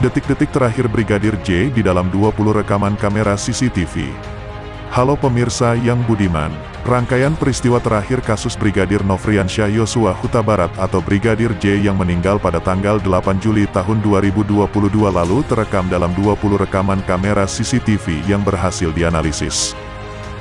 Detik-detik terakhir Brigadir J di dalam 20 rekaman kamera CCTV. Halo pemirsa yang budiman, rangkaian peristiwa terakhir kasus Brigadir Nofriansyah Yosua Huta Barat atau Brigadir J yang meninggal pada tanggal 8 Juli tahun 2022 lalu terekam dalam 20 rekaman kamera CCTV yang berhasil dianalisis.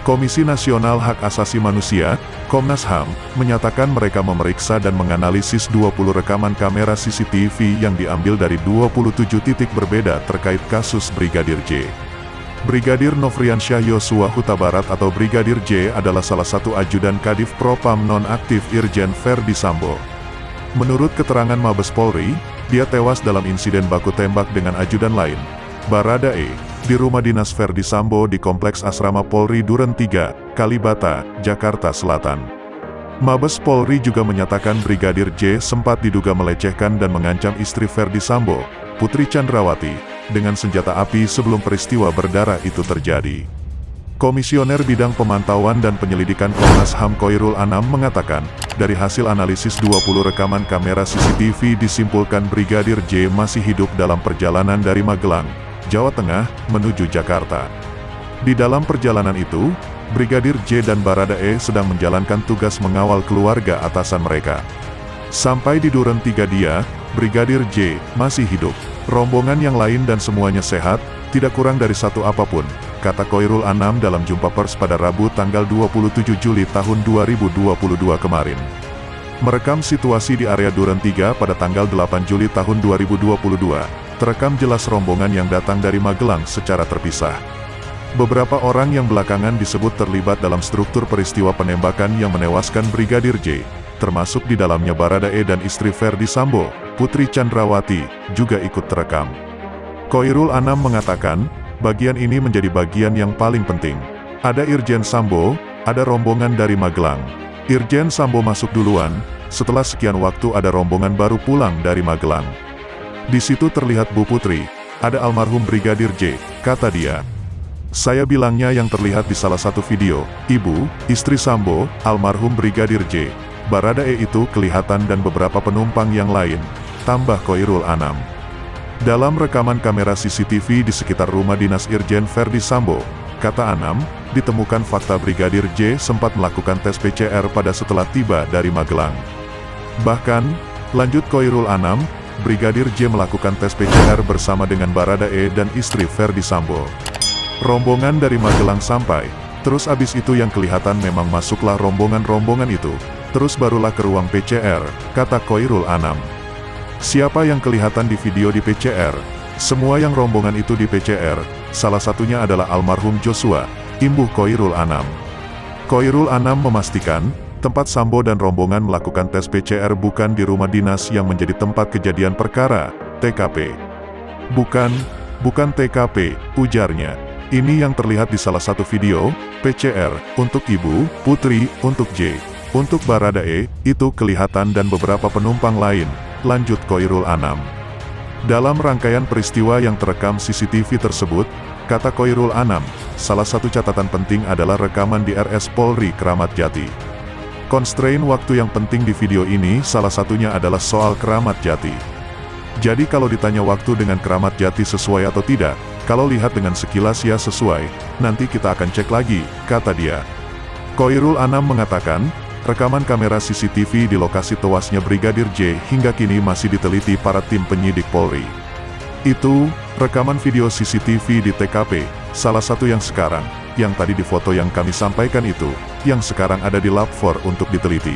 Komisi Nasional Hak Asasi Manusia, Komnas HAM, menyatakan mereka memeriksa dan menganalisis 20 rekaman kamera CCTV yang diambil dari 27 titik berbeda terkait kasus Brigadir J. Brigadir Nofriansyah Yosua Huta Barat atau Brigadir J adalah salah satu ajudan Kadif Propam nonaktif Irjen Verdi Sambo. Menurut keterangan Mabes Polri, dia tewas dalam insiden baku tembak dengan ajudan lain, Baradae, di rumah dinas Verdi Sambo di Kompleks Asrama Polri Duren 3, Kalibata, Jakarta Selatan. Mabes Polri juga menyatakan Brigadir J sempat diduga melecehkan dan mengancam istri Verdi Sambo, Putri Chandrawati, dengan senjata api sebelum peristiwa berdarah itu terjadi. Komisioner Bidang Pemantauan dan Penyelidikan Komnas HAM Khoirul Anam mengatakan, dari hasil analisis 20 rekaman kamera CCTV disimpulkan Brigadir J masih hidup dalam perjalanan dari Magelang, Jawa Tengah, menuju Jakarta. Di dalam perjalanan itu, Brigadir J dan Baradae sedang menjalankan tugas mengawal keluarga atasan mereka. Sampai di Duren 3 dia, Brigadir J, masih hidup. Rombongan yang lain dan semuanya sehat, tidak kurang dari satu apapun, kata Khoirul Anam dalam jumpa pers pada Rabu tanggal 27 Juli tahun 2022 kemarin. Merekam situasi di area Duren 3 pada tanggal 8 Juli tahun 2022, terekam jelas rombongan yang datang dari Magelang secara terpisah. Beberapa orang yang belakangan disebut terlibat dalam struktur peristiwa penembakan yang menewaskan Brigadir J, termasuk di dalamnya Baradae dan istri Verdi Sambo, Putri Chandrawati, juga ikut terekam. Khoirul Anam mengatakan, bagian ini menjadi bagian yang paling penting. Ada Irjen Sambo, ada rombongan dari Magelang. Irjen Sambo masuk duluan, setelah sekian waktu ada rombongan baru pulang dari Magelang. Di situ terlihat Bu Putri, ada almarhum Brigadir J, kata dia. Saya bilangnya yang terlihat di salah satu video, Ibu, istri Sambo, almarhum Brigadir J, Baradae itu kelihatan dan beberapa penumpang yang lain, tambah Khoirul Anam. Dalam rekaman kamera CCTV di sekitar rumah dinas Irjen Verdi Sambo, kata Anam, ditemukan fakta Brigadir J sempat melakukan tes PCR pada setelah tiba dari Magelang. Bahkan, lanjut Khoirul Anam, Brigadir J melakukan tes PCR bersama dengan Baradae dan istri Verdi Sambo. Rombongan dari Magelang sampai, terus abis itu yang kelihatan memang masuklah rombongan-rombongan itu, terus barulah ke ruang PCR, kata Khoirul Anam. Siapa yang kelihatan di video di PCR? Semua yang rombongan itu di PCR, salah satunya adalah almarhum Joshua, imbuh Khoirul Anam. Khoirul Anam memastikan, tempat Sambo dan rombongan melakukan tes PCR bukan di rumah dinas yang menjadi tempat kejadian perkara, TKP. Bukan TKP, ujarnya. Ini yang terlihat di salah satu video, PCR, untuk Ibu, Putri, untuk J. Untuk Baradae, itu kelihatan dan beberapa penumpang lain, lanjut Khoirul Anam. Dalam rangkaian peristiwa yang terekam CCTV tersebut, kata Khoirul Anam, salah satu catatan penting adalah rekaman di RS Polri Kramat Jati. Constraint waktu yang penting di video ini salah satunya adalah soal Kramat Jati. Jadi kalau ditanya waktu dengan Kramat Jati sesuai atau tidak, kalau lihat dengan sekilas ya sesuai, nanti kita akan cek lagi, kata dia. Khoirul Anam mengatakan, rekaman kamera CCTV di lokasi tewasnya Brigadir J hingga kini masih diteliti para tim penyidik Polri. Itu, rekaman video CCTV di TKP, salah satu yang sekarang, yang tadi di foto yang kami sampaikan itu, yang sekarang ada di Lab 4 untuk diteliti.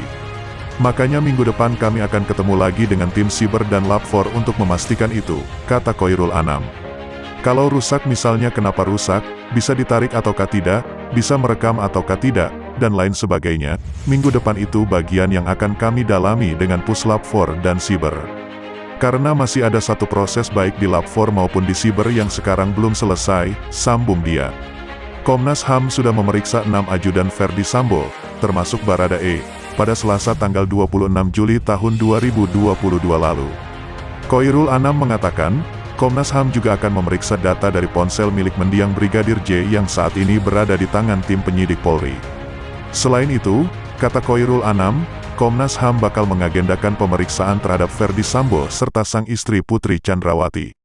Makanya minggu depan kami akan ketemu lagi dengan tim Siber dan Lab 4 untuk memastikan itu, kata Khoirul Anam. Kalau rusak misalnya kenapa rusak, bisa ditarik ataukah tidak, bisa merekam ataukah tidak, dan lain sebagainya, minggu depan itu bagian yang akan kami dalami dengan Puslab 4 dan Siber. Karena masih ada satu proses baik di Lab 4 maupun di Siber yang sekarang belum selesai, sambung dia. Komnas HAM sudah memeriksa 6 ajudan Verdi Sambo, termasuk Baradae, pada Selasa tanggal 26 Juli tahun 2022 lalu. Khoirul Anam mengatakan, Komnas HAM juga akan memeriksa data dari ponsel milik mendiang Brigadir J yang saat ini berada di tangan tim penyidik Polri. Selain itu, kata Khoirul Anam, Komnas HAM bakal mengagendakan pemeriksaan terhadap Verdi Sambo serta sang istri Putri Chandrawati.